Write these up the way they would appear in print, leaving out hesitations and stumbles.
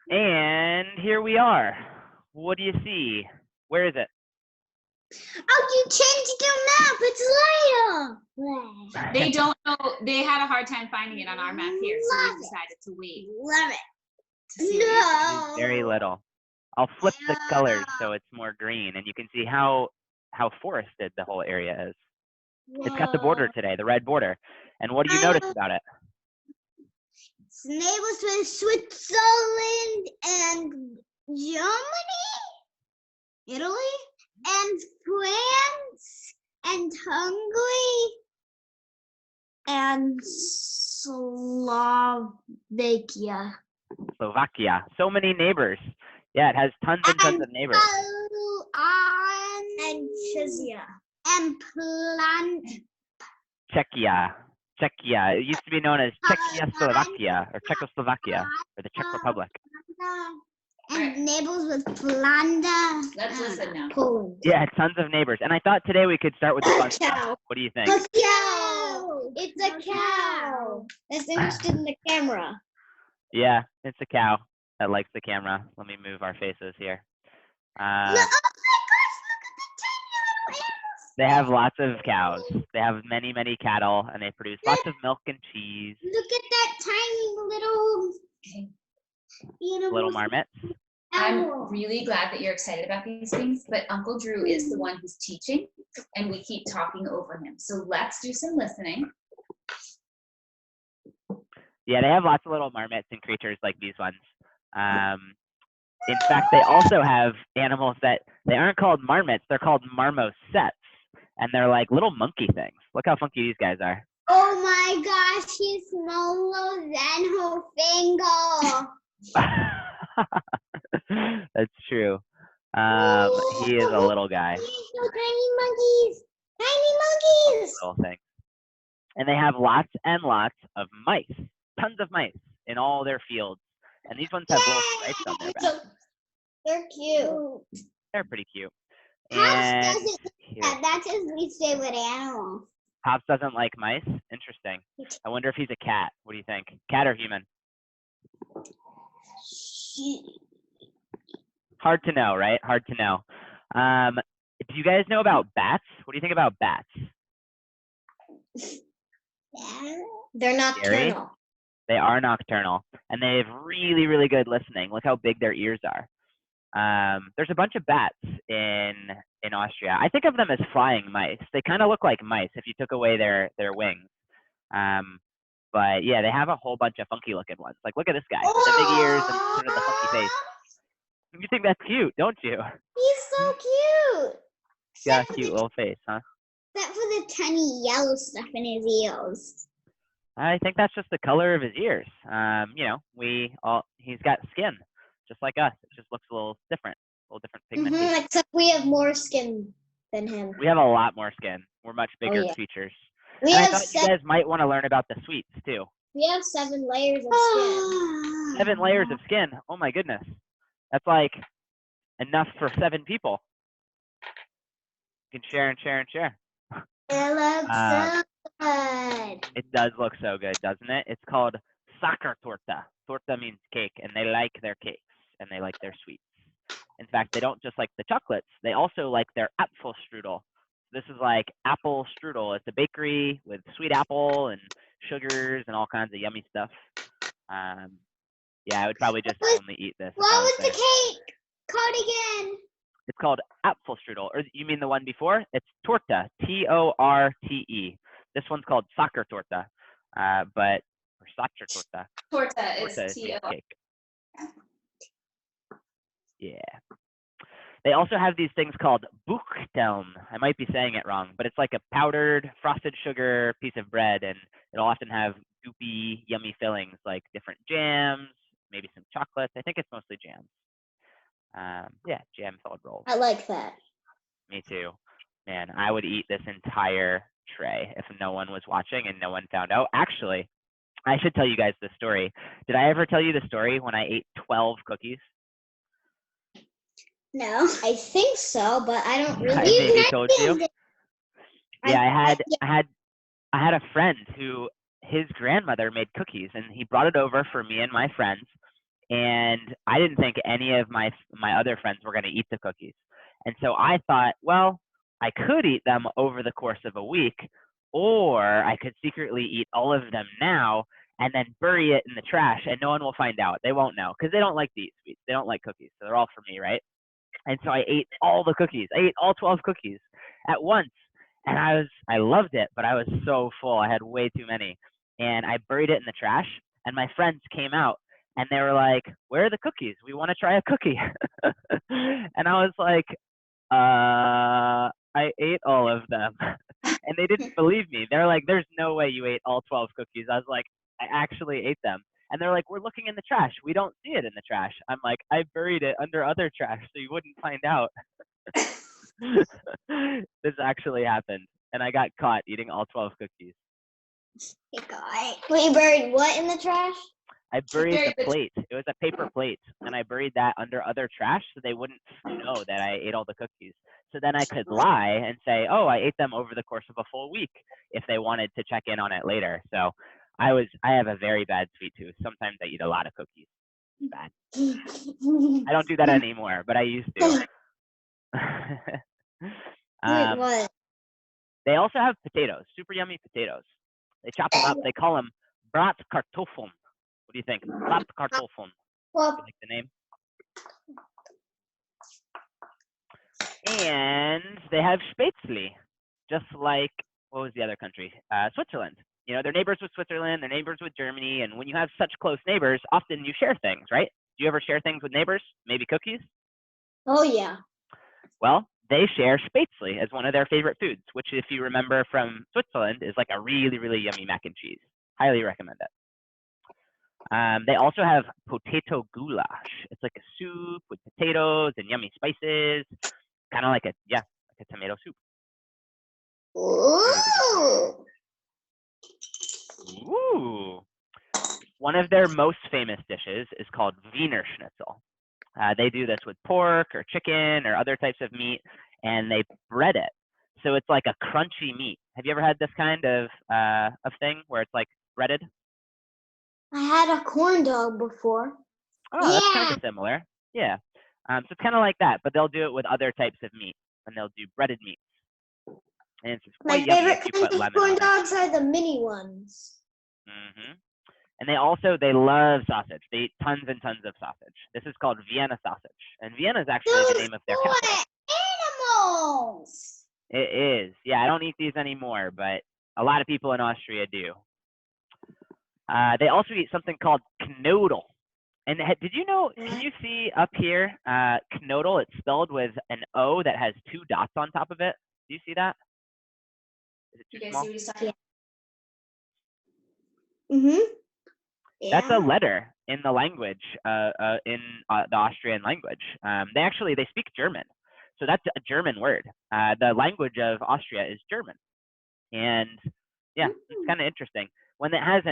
And here we are. What do you see? Where is it? Oh, you changed the map. It's later. They don't know. They had a hard time finding it on our map here, so we decided to wait. Love it. To see It is very little. I'll flip the colors so it's more green, and you can see how forested the whole area is. It's got the border today, the red border. And what do you notice about it? It's neighbors with Switzerland and Germany, Italy, and France, and Hungary, and Slovakia. Slovakia. So many neighbors. Yeah, it has tons and tons of neighbors. And Czechia. And Czechia. Czechia. It used to be known as Czechoslovakia or Czechoslovakia or the Czech Republic. And neighbors with Flanders. Let's listen now. Poland. Yeah, tons of neighbors. And I thought today we could start with the fun Cow. stuff. What do you think? A cow. It's a cow. That's interested in the camera. Yeah, it's a cow that likes the camera. Let me move our faces here. Oh my gosh, look at the tiny little animals. They have lots of cows. They have many, many cattle, and they produce lots of milk and cheese. Look at that tiny little Little marmots. I'm really glad that you're excited about these things, but Uncle Drew is the one who's teaching, and we keep talking over him. So let's do some listening. Yeah, they have lots of little marmots and creatures like these ones. In fact, they also have animals that they aren't called marmots, they're called marmosets. And they're like little monkey things. Look how funky these guys are. Oh my gosh, he's smaller than her finger. That's true. He is a little guy. So tiny monkeys. Tiny monkeys. Little thing. And they have lots and lots of mice. Tons of mice in all their fields. And these ones have little stripes on their back. They're cute. They're pretty cute. Pops And doesn't like that. That's his least favorite animal. Pops doesn't like mice? Interesting. I wonder if he's a cat. What do you think? Cat or human? Hard to know, right? Hard to know. Do you guys know about bats? What do you think about bats? Yeah. They're nocturnal. They are nocturnal, and they have really, really good listening. Look how big their ears are. There's a bunch of bats in Austria. I think of them as flying mice. They kind of look like mice if you took away their wings. But yeah, they have a whole bunch of funky looking ones. Like look at this guy, the big ears and sort of the funky face. You think that's cute, don't you? He's so cute. He's got a cute little face, huh? Except for the tiny yellow stuff in his ears. I think that's just the color of his ears. You know, he's got skin, just like us. It just looks a little different pigmentation. Except we have more skin than him. We have a lot more skin. We're much bigger creatures. I thought you guys might want to learn about the sweets too. We have 7 layers of skin. 7 layers of skin. Oh my goodness. That's like enough for 7 people. You can share and share and share. It looks so good. It does look so good, doesn't it? It's called Sachertorte. Torta means cake, and they like their cakes, and they like their sweets. In fact, they don't just like the chocolates. They also like their Apfelstrudel. This is like apple strudel. It's a bakery with sweet apple and sugars and all kinds of yummy stuff. Yeah, I would probably just only eat this. What was the cake called again? It's called Apfelstrudel. Or you mean the one before? It's Torte, T-O-R-T-E. This one's called Sachertorte, or Sachertorte. Torta is T-O-R. cake. Yeah. They also have these things called Buchteln. I might be saying it wrong, but it's like a powdered frosted sugar piece of bread, and it'll often have goopy, yummy fillings like different jams, maybe some chocolates. I think it's mostly jams. Yeah, jam-filled rolls. I like that. Me too. Man, I would eat this entire tray if no one was watching and no one found out. Actually, I should tell you guys this story. Did I ever tell you the story when I ate 12 cookies? No, I think so, but I don't really. I maybe told you. Yeah, I had a friend who his grandmother made cookies, and he brought it over for me and my friends. and I didn't think any of my other friends were going to eat the cookies. And so I thought, well, I could eat them over the course of a week, or I could secretly eat all of them now and then bury it in the trash, and no one will find out. They won't know because they don't like to eat sweets. They don't like cookies, so they're all for me, right? And so I ate all the cookies. I ate all 12 cookies at once, and I loved it, but I was so full. I had way too many, and I buried it in the trash. And my friends came out, and they were like, "Where are the cookies? We want to try a cookie." And I was like, I ate all of them." And they didn't believe me. They're like, "There's no way you ate all 12 cookies." I was like, "I actually ate them." And they're like, "We're looking in the trash. We don't see it in the trash." I'm like, "I buried it under other trash so you wouldn't find out." This actually happened. And I got caught eating all 12 cookies. Wait, you buried what in the trash? I buried the plate. It was a paper plate, and I buried that under other trash so they wouldn't know that I ate all the cookies. So then I could lie and say, "Oh, I ate them over the course of a full week," if they wanted to check in on it later. So I have a very bad sweet tooth. Sometimes I eat a lot of cookies. It's bad. I don't do that anymore, but I used to. Wait, what? They also have potatoes, super yummy potatoes. They chop them up. They call them Bratkartoffeln. What do you think? Bratkartoffeln. Well, You like the name? And they have Spätzle, just like, what was the other country? Switzerland. You know, they're neighbors with Switzerland, they're neighbors with Germany, and when you have such close neighbors, often you share things, right? Do you ever share things with neighbors? Maybe cookies? oh yeah. Well, they share Spätzle as one of their favorite foods, which, if you remember from Switzerland, is like a really, really yummy mac and cheese. Highly recommend it. They also have potato goulash. It's like a soup with potatoes and yummy spices, kind of like a tomato soup. Ooh. Ooh. One of their most famous dishes is called Wiener Schnitzel. They do this with pork or chicken or other types of meat, and they bread it. So it's like a crunchy meat. Have you ever had this kind of thing where it's like breaded? I had a corn dog before. Oh, that's kind of similar. Yeah. So it's kind of like that, but they'll do it with other types of meat, and they'll do breaded meat. And it's My quite yummy favorite if you kind put of lemon corn on it. dogs are the mini ones. Hmm. And they love sausage. They eat tons and tons of sausage. This is called Vienna sausage, and Vienna is actually the name of their capital. Animals. It is. Yeah, I don't eat these anymore, but a lot of people in Austria do. They also eat something called knödel. And did you know, can you see up here, knödel, it's spelled with an O that has 2 dots on top of it. Do you see that? Is it You too guys small? see what he's talking about? Mm-hmm. That's a letter in the language, in the Austrian language. They speak German. So that's a German word. The language of Austria is German. And yeah, it's kind of interesting. When it has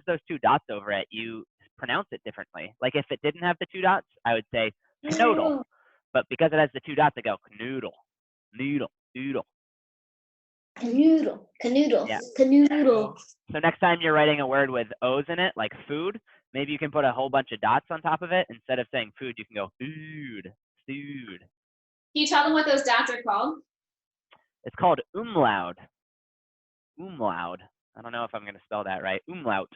those 2 dots over it, you pronounce it differently. Like if it didn't have the 2 dots, I would say knödel. But because it has the 2 dots, I go knödel, noodle, noodle. Canoodle. Yeah. Canoodle. So next time you're writing a word with O's in it, like food, maybe you can put a whole bunch of dots on top of it. Instead of saying food, you can go food, food. Can you tell them what those dots are called? It's called umlaut. Umlaut. I don't know if I'm going to spell that right. Umlaut.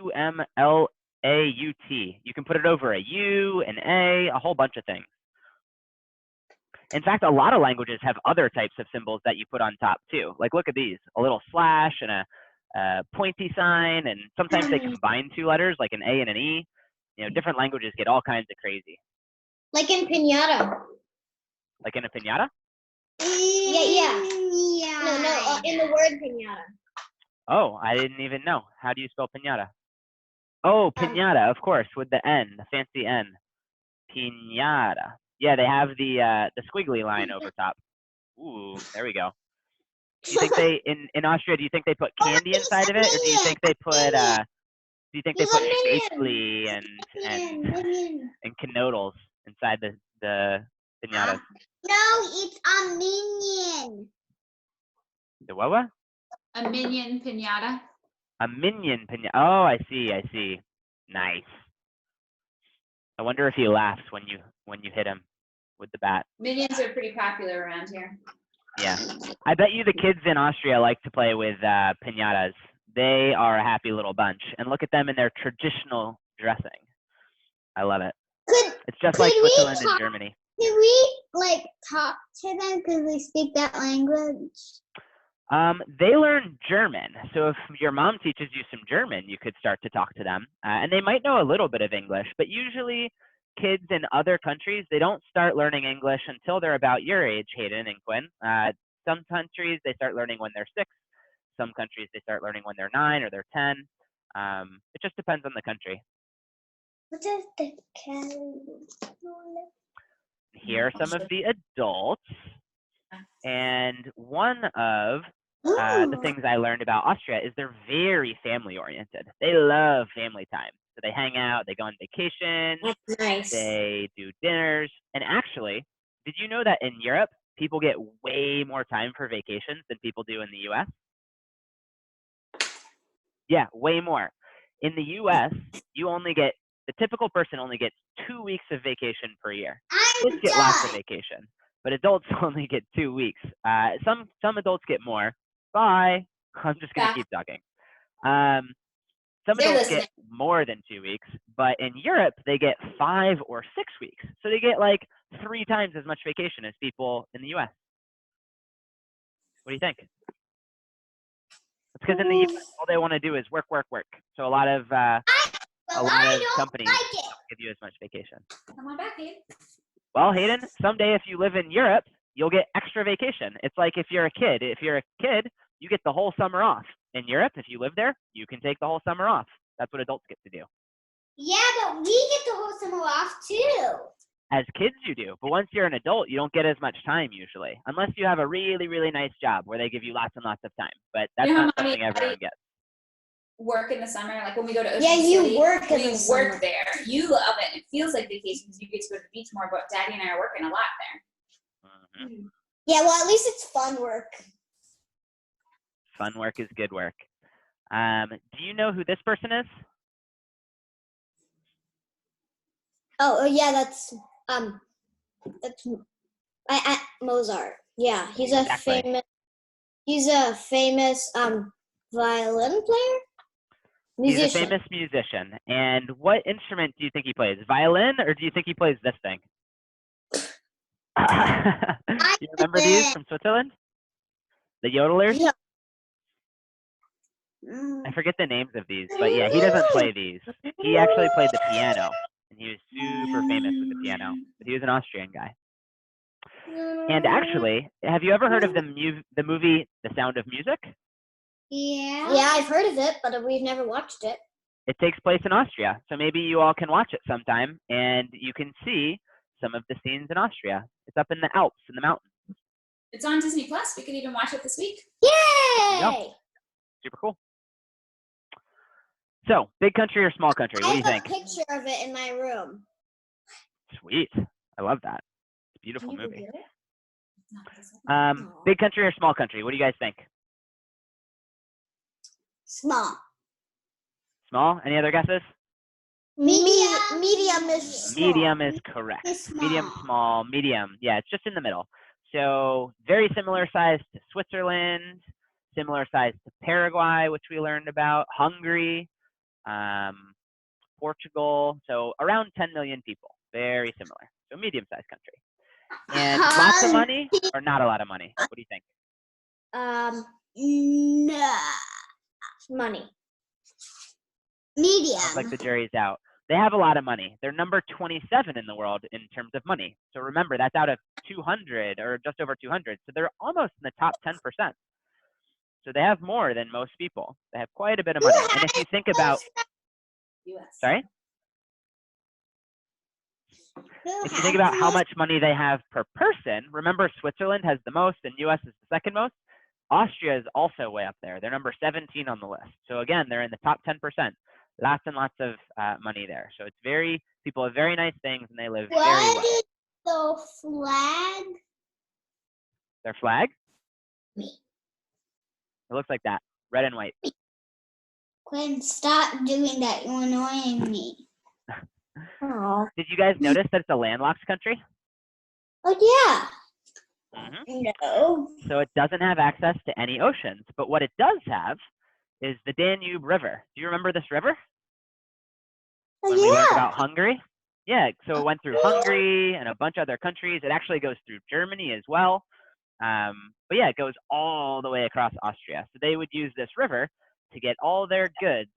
Umlaut. You can put it over a U, an a whole bunch of things. In fact, a lot of languages have other types of symbols that you put on top too. Like look at these, a little slash and a pointy sign, and sometimes they combine 2 letters like an A and an E. You know, different languages get all kinds of crazy. Like in piñata. Like in a piñata? Yeah. No, in the word piñata. Oh, I didn't even know. How do you spell piñata? Oh, piñata, of course, with the N, the fancy N. Piñata. Yeah, they have the squiggly line over top. Ooh, there we go. Do you think they in Austria? Do you think they put candy inside of it, or do you think they put Spätzle and knödels inside the piñatas? No, it's a minion. The what? A minion pinata. A minion piñata. Oh, I see. Nice. I wonder if he laughs when you hit him with the bat. Minions are pretty popular around here. Yeah. I bet you the kids in Austria like to play with piñatas. They are a happy little bunch. And look at them in their traditional dressing. I love it. It's just like Switzerland and Germany. Can we like talk to them because they speak that language? They learn German. So if your mom teaches you some German, you could start to talk to them. And they might know a little bit of English, but usually kids in other countries, they don't start learning English until they're about your age, Hayden and Quinn. Some countries, they start learning when they're 6. Some countries, they start learning when they're 9 or they're 10. It just depends on the country. What is the calendar? Here are some of the adults. And one of the things I learned about Austria is they're very family oriented. They love family time. So they hang out, they go on vacation, That's nice. they do dinners. And actually, did you know that in Europe, people get way more time for vacations than people do in the US? Yeah, way more. In the US, the typical person only gets 2 weeks of vacation per year. Kids get lots of vacation, but adults only get 2 weeks. Some adults get more. Bye. I'm just going to keep talking. Some adults get more than 2 weeks, but in Europe, they get 5 or 6 weeks. So they get like 3 times as much vacation as people in the US. What do you think? It's because in the US, all they want to do is work, work, work. So a lot of companies don't give you as much vacation. Come on back, Hayden. Well, Hayden, someday if you live in Europe, you'll get extra vacation. It's like if you're a kid. If you're a kid, you get the whole summer off. In Europe, if you live there, you can take the whole summer off. That's what adults get to do. Yeah, but we get the whole summer off too. As kids, you do. But once you're an adult, you don't get as much time usually, unless you have a really, really nice job where they give you lots and lots of time. But that's not something everyone gets. Work in the summer, like when we go to Ocean City, you work in the summer. Work there. You love it. It feels like vacation because you get to go to the beach more. But Daddy and I are working a lot there. Mm-hmm. Yeah, well, at least it's fun work. Fun work is good work. Do you know who this person is? Oh yeah, that's Mozart. Yeah, he's exactly. a famous violin player. Musician. He's a famous musician. And what instrument do you think he plays? Violin, or do you think he plays this thing? You remember these from Switzerland? The yodelers? Yeah. I forget the names of these, but yeah, he doesn't play these. He actually played the piano, and he was super famous with the piano. But he was an Austrian guy. And actually, have you ever heard of the movie The Sound of Music? Yeah. Yeah, I've heard of it, but we've never watched it. It takes place in Austria, so maybe you all can watch it sometime, and you can see some of the scenes in Austria. It's up in the Alps, in the mountains. It's on Disney Plus. We could even watch it this week. Yay! Yep. Super cool. So, big country or small country? What do you think? I have a picture of it in my room. Sweet. I love that. It's a beautiful Can you movie. get it? Big country or small country? What do you guys think? Small. Small? Any other guesses? Medium is small. Medium is correct. Medium, small, medium. Yeah, it's just in the middle. So very similar size to Switzerland, similar size to Paraguay, which we learned about, Hungary, Portugal. So around 10 million people. Very similar. So medium-sized country. And lots of money or not a lot of money? What do you think? No. Money. Medium. Sounds like the jury's out. They have a lot of money. They're number 27 in the world in terms of money. So remember, that's out of 200 or just over 200. So they're almost in the top 10%. So they have more than most people. They have quite a bit of money. And if you think about, sorry? If you think about how much money they have per person, remember Switzerland has the most and US is the second most. Austria is also way up there. They're number 17 on the list. So again, they're in the top 10%. Lots and lots of money there. So it's people have very nice things and they live very well. What is the flag? Their flag? Me. It looks like that, red and white. Quinn, stop doing that. You're annoying me. Oh. Did you guys notice that it's a landlocked country? Oh yeah. Mm-hmm. No. So it doesn't have access to any oceans, but what it does have is the Danube River. Do you remember this river? Oh When we learned yeah. about Hungary? Yeah, so it went through Hungary and a bunch of other countries. It actually goes through Germany as well. But yeah, it goes all the way across Austria. So they would use this river to get all their goods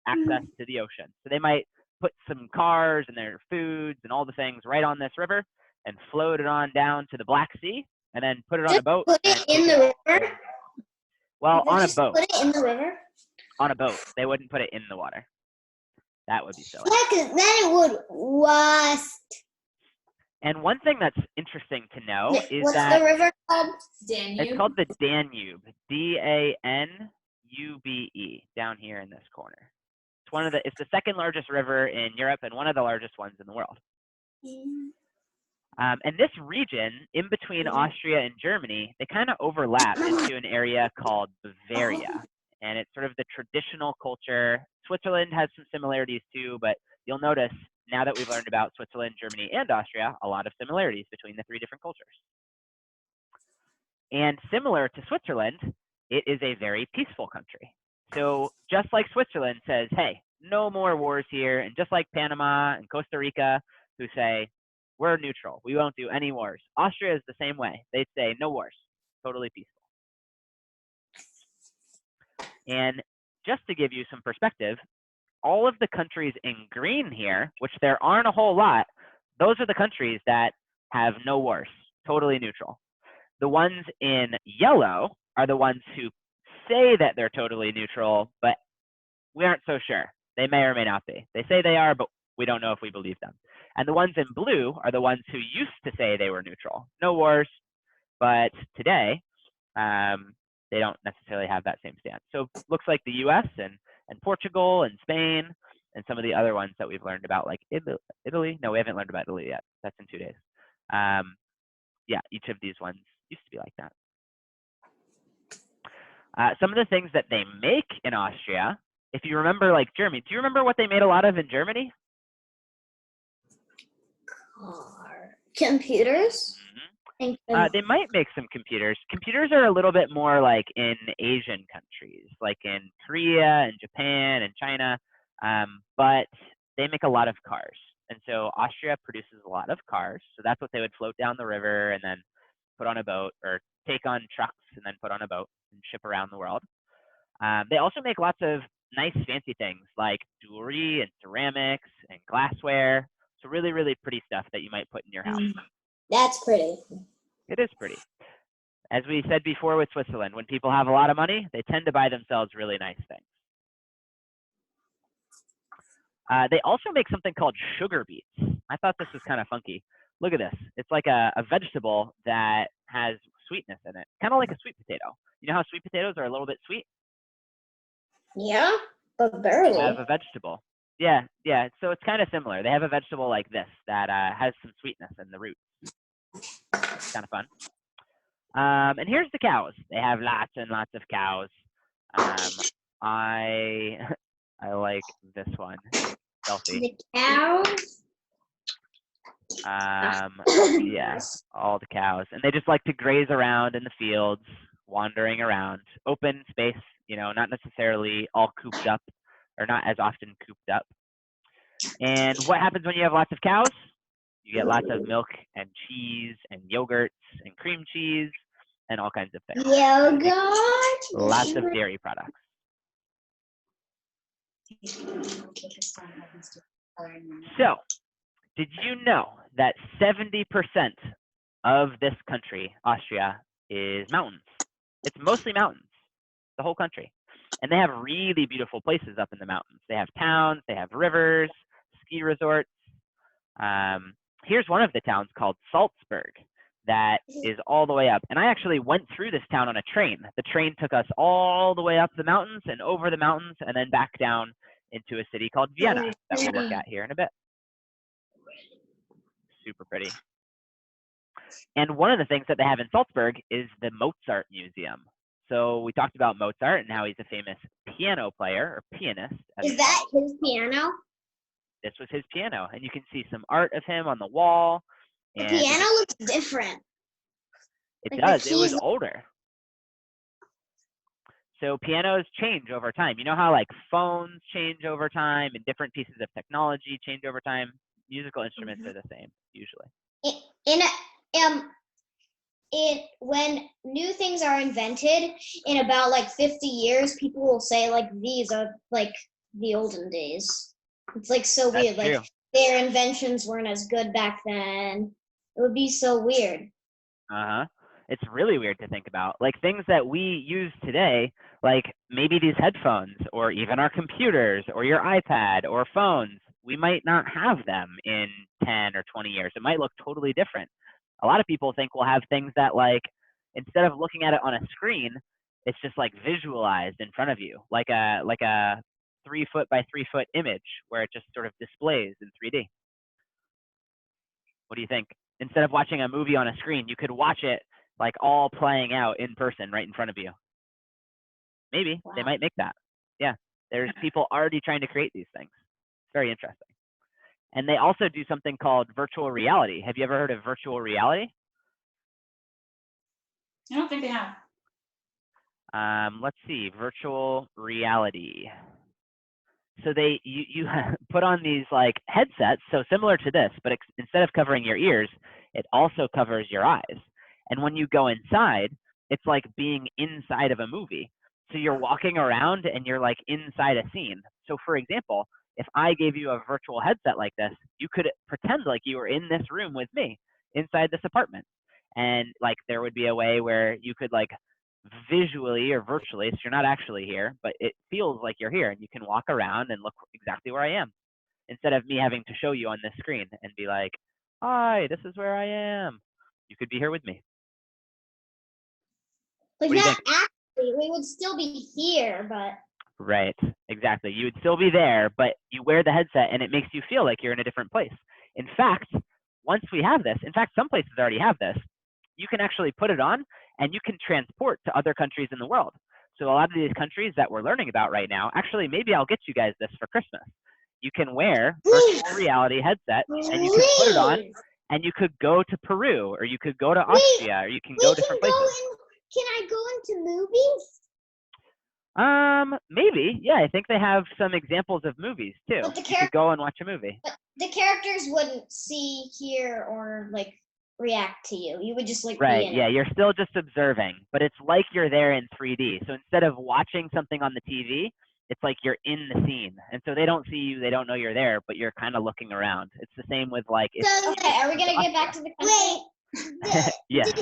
access to the ocean. So they might put some cars and their foods and all the things right on this river and float it on down to the Black Sea and then put it on a boat. Put it in the river. Well, on a Just boat. Put it in the river. On a boat. They wouldn't put it in the water. That would be silly. Yeah, because then it would rust. And one thing that's interesting to know is What's that the river called? Danube. it's called the Danube, Danube, down here in this corner. It's the second largest river in Europe and one of the largest ones in the world. And this region, in between Austria and Germany, they kind of overlap into an area called Bavaria. And it's sort of the traditional culture. Switzerland has some similarities too, but you'll notice now that we've learned about Switzerland, Germany, and Austria, a lot of similarities between the three different cultures. And similar to Switzerland, it is a very peaceful country. So just like Switzerland says, hey, no more wars here, and just like Panama and Costa Rica, who say, we're neutral, we won't do any wars. Austria is the same way. They'd say, no wars, totally peaceful. And just to give you some perspective, all of the countries in green here, which there aren't a whole lot, those are the countries that have no wars, totally neutral. The ones in yellow are the ones who say that they're totally neutral, but we aren't so sure. They may or may not be. They say they are, but we don't know if we believe them. And the ones in blue are the ones who used to say they were neutral. No wars, but today, they don't necessarily have that same stance. So it looks like the US and Portugal and Spain and some of the other ones that we've learned about, like Italy. No, we haven't learned about Italy yet. That's in 2 days. Yeah, each of these ones used to be like that. Some of the things that they make in Austria, if you remember, like Germany, do you remember what they made a lot of in Germany? Computers. They might make some computers. Computers are a little bit more like in Asian countries, like in Korea and Japan and China, but they make a lot of cars. And so Austria produces a lot of cars. So that's what they would float down the river and then put on a boat, or take on trucks and then put on a boat and ship around the world. They also make lots of nice fancy things like jewelry and ceramics and glassware. So really, really pretty stuff that you might put in your house. That's pretty. It is pretty. As we said before with Switzerland, when people have a lot of money, they tend to buy themselves really nice things. They also make something called sugar beets. I thought this was kind of funky. Look at this. It's like a vegetable that has sweetness in it, kind of like a sweet potato. You know how sweet potatoes are a little bit sweet? Yeah, but barely. They have a vegetable. Yeah. So it's kind of similar. They have a vegetable like this that has some sweetness in the root. It's kind of fun. And here's the cows. They have lots and lots of cows. I like this one. Selfie. The cows. Yeah, all the cows, and they just like to graze around in the fields, wandering around, open space. You know, not necessarily all cooped up, or not as often cooped up. And what happens when you have lots of cows? You get lots of milk and cheese and yogurts and cream cheese and all kinds of things. Yogurt. Lots of dairy products. So, did you know that 70% of this country, Austria, is mountains? It's mostly mountains, the whole country. And they have really beautiful places up in the mountains. They have towns, they have rivers, ski resorts. Here's one of the towns called Salzburg that is all the way up. And I actually went through this town on a train. The train took us all the way up the mountains and over the mountains and then back down into a city called Vienna that we'll look at here in a bit. Super pretty. And one of the things that they have in Salzburg is the Mozart Museum. So we talked about Mozart and how he's a famous piano player or pianist. Is that his piano? this was his piano, and you can see some art of him on the wall. The And piano looks different. it like the does. It was keys- older. So pianos change over time. You know how like phones change over time and different pieces of technology change over time? Musical instruments are the same usually. When new things are invented in about like 50 years, people will say like these are like the olden days. It's like so That's weird. true. Like their inventions weren't as good back then. It would be so weird. Uh-huh. It's really weird to think about. Like things that we use today, like maybe these headphones or even our computers or your iPad or phones, we might not have them in 10 or 20 years. It might look totally different. A lot of people think we'll have things that like, instead of looking at it on a screen, it's just like visualized in front of you, like a 3 foot by 3 foot image where it just sort of displays in 3D. What do you think? Instead of watching a movie on a screen, you could watch it like all playing out in person right in front of you. Maybe they might make that. Yeah, there's people already trying to create these things. It's very interesting. And they also do something called virtual reality. Have you ever heard of virtual reality? I don't think they have. Let's see, virtual reality. So you put on these like headsets, so similar to this, but instead of covering your ears, it also covers your eyes. And when you go inside, it's like being inside of a movie. So you're walking around and you're like inside a scene. So for example, if I gave you a virtual headset like this, you could pretend like you were in this room with me inside this apartment. And like there would be a way where you could like visually or virtually, so you're not actually here, but it feels like you're here and you can walk around and look exactly where I am instead of me having to show you on this screen and be like, hi, this is where I am. You could be here with me. Like What do you not think? actually, we would still be here, but Right, exactly. You would still be there, but you wear the headset and it makes you feel like you're in a different place. In fact, once we have this, in fact, some places already have this, you can actually put it on and you can transport to other countries in the world. So a lot of these countries that we're learning about right now, actually, maybe I'll get you guys this for Christmas. You can wear virtual reality headset and you can put it on and you could go to Peru or you could go to Austria or you can go different places. Can I go into movies? Maybe. Yeah, I think they have some examples of movies too. But the You could go and watch a movie. But the characters wouldn't see, hear, or like react to you. You would just like Right, be in yeah, it. you're still just observing, but it's like you're there in 3D. So instead of watching something on the TV, it's like you're in the scene. And so they don't see you, they don't know you're there, but you're kind of looking around. It's the same with like if So are we gonna get back to the country? yeah. Wait,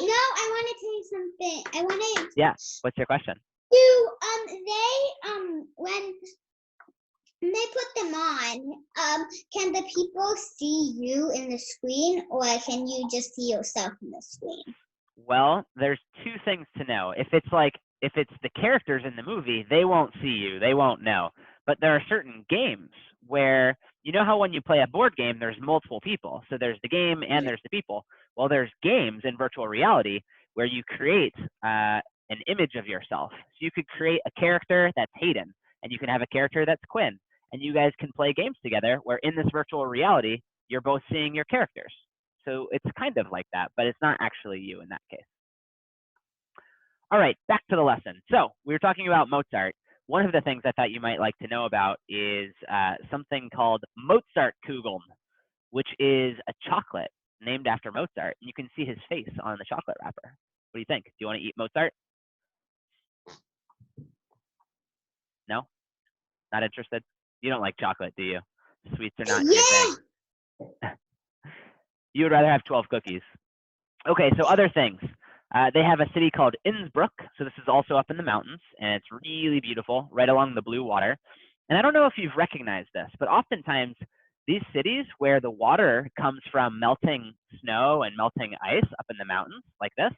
no, I want to tell you something. I want to. Yeah. What's your question? When they put them on, can the people see you in the screen, or can you just see yourself in the screen? Well, there's two things to know. If it's the characters in the movie, they won't see you, they won't know. But there are certain games where, you know how when you play a board game, there's multiple people. So there's the game and there's the people. Well, there's games in virtual reality where you create an image of yourself. So you could create a character that's Hayden, and you can have a character that's Quinn, and you guys can play games together where in this virtual reality, you're both seeing your characters. So it's kind of like that, but it's not actually you in that case. All right, back to the lesson. So we were talking about Mozart. One of the things I thought you might like to know about is something called Mozartkugeln, which is a chocolate named after Mozart. You can see his face on the chocolate wrapper. What do you think? Do you want to eat Mozart? No? Not interested? You don't like chocolate, do you? Sweets are not your thing. You would rather have 12 cookies. Okay, so other things. They have a city called Innsbruck. So this is also up in the mountains, and it's really beautiful, right along the blue water. And I don't know if you've recognized this, but oftentimes these cities where the water comes from melting snow and melting ice up in the mountains like this,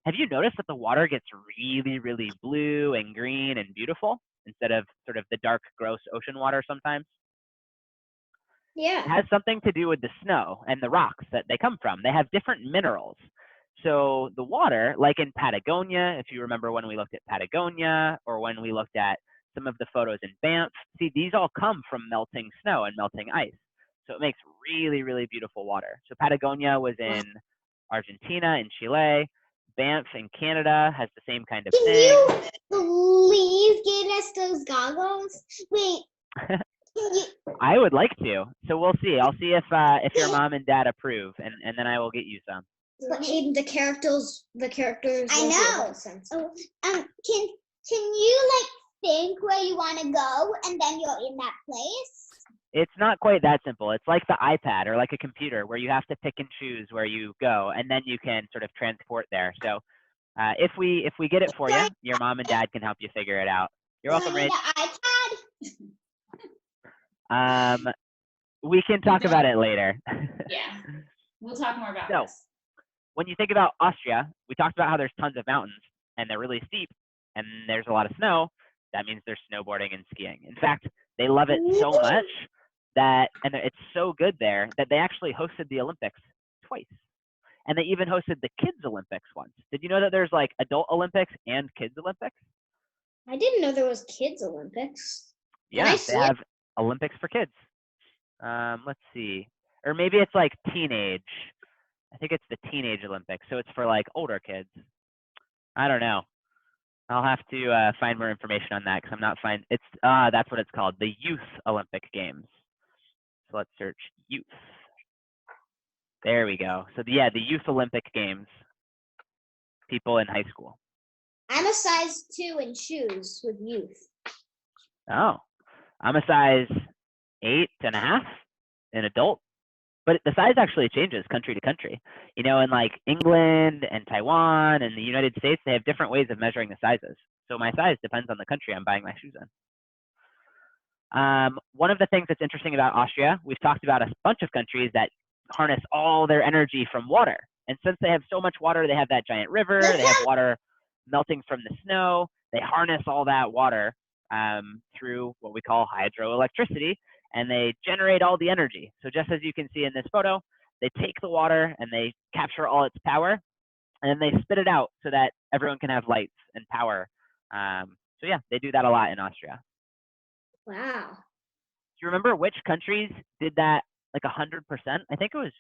have you noticed that the water gets really, really blue and green and beautiful instead of sort of the dark, gross ocean water sometimes? Yeah. It has something to do with the snow and the rocks that they come from. They have different minerals. So the water, like in Patagonia, if you remember when we looked at Patagonia or when we looked at some of the photos in Banff. See, these all come from melting snow and melting ice. So it makes really, really beautiful water. So Patagonia was in Argentina and Chile. Banff in Canada has the same kind of Can thing. you please get us those goggles? Wait. Can you, I would like to. So we'll see. I'll see if your mom and dad approve, and then I will get you some. but Hayden, the characters. I know. Oh, can you like think where you want to go, and then you're in that place? It's not quite that simple. It's like the iPad or like a computer where you have to pick and choose where you go, and then you can sort of transport there. So if we get it for you, your mom and dad can help you figure it out. You're welcome, Rach. The iPad. We can talk about it later. Yeah, we'll talk more about So, this. when you think about Austria, we talked about how there's tons of mountains and they're really steep and there's a lot of snow. That means there's snowboarding and skiing. In fact, they love it so much that, and it's so good there, that they actually hosted the Olympics twice. And they even hosted the Kids Olympics once. Did you know that there's like adult Olympics and Kids Olympics? I didn't know there was Kids Olympics. Yeah, they have Olympics for kids. Let's see. Or maybe it's like teenage. I think it's the Teenage Olympics. So it's for like older kids. I don't know. I'll have to find more information on that because I'm not finding. It's that's what it's called, the Youth Olympic Games. So let's search youth. There we go. So the Youth Olympic Games. People in high school. I'm a size 2 in shoes with youth. Oh, I'm a size 8.5 in adult. But the size actually changes country to country. You know, in like England and Taiwan and the United States, they have different ways of measuring the sizes. So my size depends on the country I'm buying my shoes in. One of the things that's interesting about Austria, we've talked about a bunch of countries that harness all their energy from water. And since they have so much water, they have that giant river, they have water melting from the snow, they harness all that water through what we call hydroelectricity, and they generate all the energy. So just as you can see in this photo, they take the water and they capture all its power, and then they spit it out so that everyone can have lights and power. So yeah, they do that a lot in Austria. Wow. Do you remember which countries did that like 100%? I think it was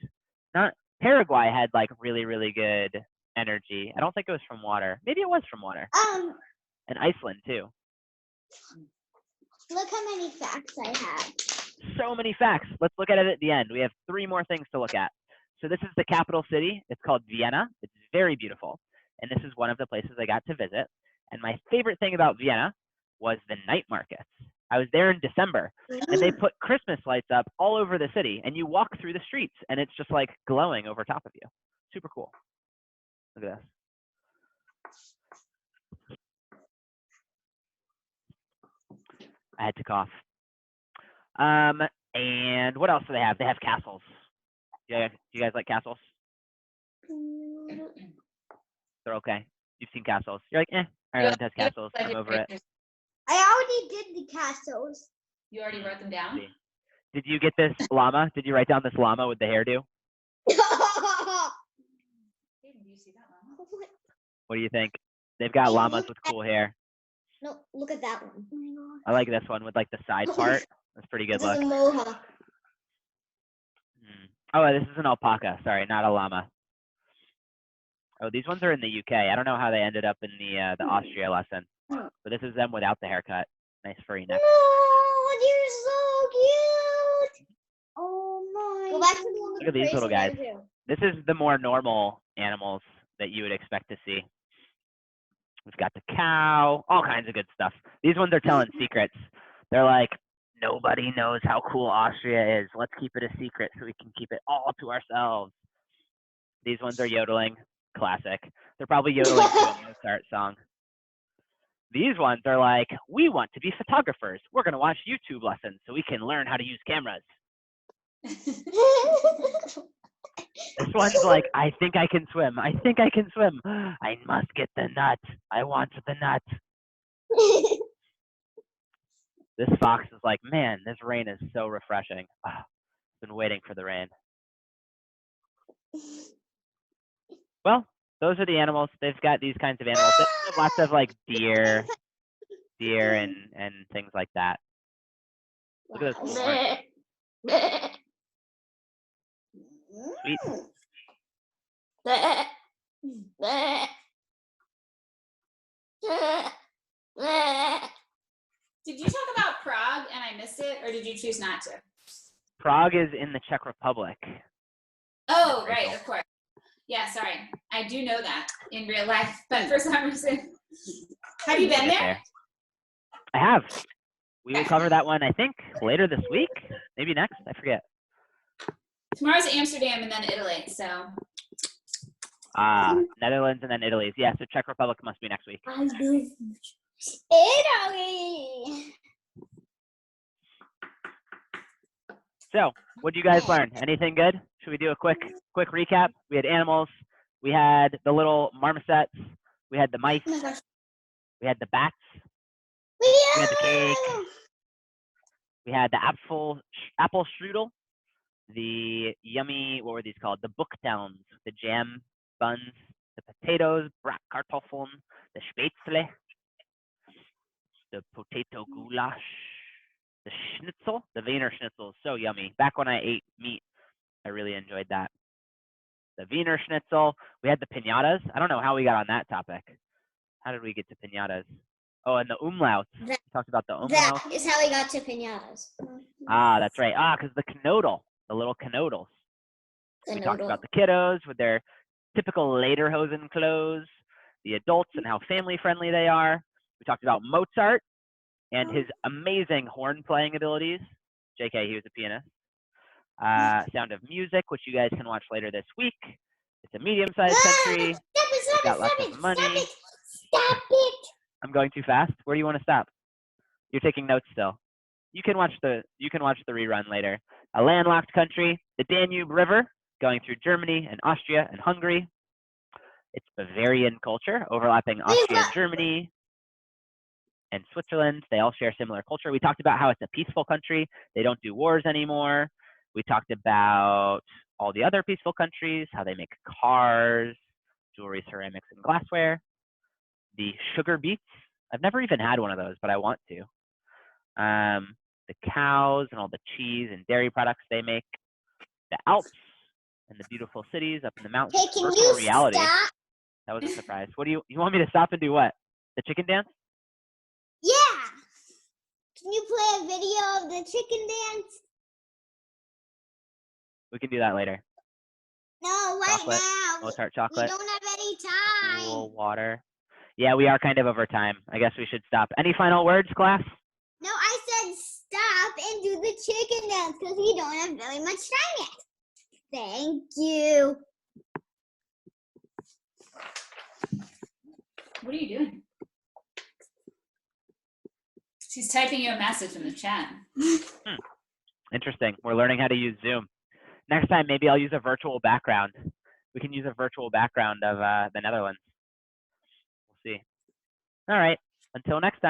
not Paraguay had like really, really good energy. I don't think it was from water. Maybe it was from water. And Iceland too. Look how many facts I have. So many facts. Let's look at it at the end. We have 3 more things to look at. So this is the capital city. It's called Vienna. It's very beautiful. And this is one of the places I got to visit. And my favorite thing about Vienna was the night markets. I was there in December, and they put Christmas lights up all over the city, and you walk through the streets, and it's just like glowing over top of you. Super cool. Look at this. I had to cough. And what else do they have? They have castles. Do you guys like castles? They're okay. You've seen castles. You're like, Ireland has castles. I'm over it. I already did the castles. You already wrote them down? Did you get this llama? Did you write down this llama with the hairdo? Do you see that llama? What do you think? They've got llamas with cool hair. No, look at that one. Oh my God. I like this one with like the side part. That's pretty good This is look. a mohawk. Oh, this is an alpaca. Sorry, not a llama. Oh, these ones are in the UK. I don't know how they ended up in the Austria lesson. But this is them without the haircut. Nice furry neck. Oh, you're so cute. Oh my. Go back to the one with Look at the these little guys. hairdo. This is the more normal animals that you would expect to see. We've got the cow, all kinds of good stuff. These ones are telling secrets. They're like, nobody knows how cool Austria is. Let's keep it a secret so we can keep it all to ourselves. These ones are yodeling. Classic. They're probably yodeling to a Mozart song. These ones are like, we want to be photographers. We're going to watch YouTube lessons so we can learn how to use cameras. This one's like, I think I can swim. I think I can swim. I must get the nut. I want the nut. This fox is like, man, this rain is so refreshing. Oh, I've been waiting for the rain. Well, those are the animals. They've got these kinds of animals. They have lots of like deer. deer and things like that. Look at those cool horns. Sweet. Did you talk about Prague and I missed it, or did you choose not to? Prague is in the Czech Republic. Oh, right, of course. Yeah, sorry. I do know that in real life, but for some reason. Have you been there? I have. We will cover that one, I think, later this week. Maybe next. I forget. Tomorrow's Amsterdam and then Italy, so. Netherlands and then Italy. Yeah, so Czech Republic must be next week. Italy. So, what did you guys learn? Anything good? Should we do a quick recap? We had animals. We had the little marmosets. We had the mice. Oh my gosh. We had the bats. We had the cake. We had the apple strudel. The yummy, what were these called? The Buchtelns, the jam buns, the potatoes, Bratkartoffeln, the Spätzle, the potato goulash, the schnitzel, the Wiener Schnitzel is so yummy. Back when I ate meat, I really enjoyed that. The Wiener Schnitzel. We had the piñatas. I don't know how we got on that topic. How did we get to piñatas? Oh, and the umlauts. We talked about the umlauts. That is how we got to piñatas. That's right. Because the knödel, the little knödels. We talked about the kiddos with their typical lederhosen clothes, the adults and how family friendly they are. We talked about Mozart and his amazing horn playing abilities. JK, he was a pianist. Sound of Music, which you guys can watch later this week. It's a medium-sized country. It's got lots of money. Stop it! I'm going too fast. Where do you want to stop? You're taking notes still. You can watch the rerun later. A landlocked country, the Danube River, going through Germany and Austria and Hungary. It's Bavarian culture, overlapping Austria and Germany and Switzerland. They all share similar culture. We talked about how it's a peaceful country. They don't do wars anymore. We talked about all the other peaceful countries, how they make cars, jewelry, ceramics, and glassware. The sugar beets. I've never even had one of those, but I want to. The cows and all the cheese and dairy products they make. The Alps and the beautiful cities up in the mountains. Hey, can Virtual you reality. stop? That was a surprise. What do you want me to stop and do what? The chicken dance? Yeah. Can you play a video of the chicken dance? We can do that later. No, right Chocolate. now. Mozart We chocolate. don't have any time. Cool water. Yeah, we are kind of over time. I guess we should stop. Any final words, class? No, I said stop and do the chicken dance because we don't have very much time yet. Thank you. What are you doing? She's typing you a message in the chat. Interesting. We're learning how to use Zoom. Next time, maybe I'll use a virtual background. We can use a virtual background of the Netherlands. We'll see. All right. Until next time.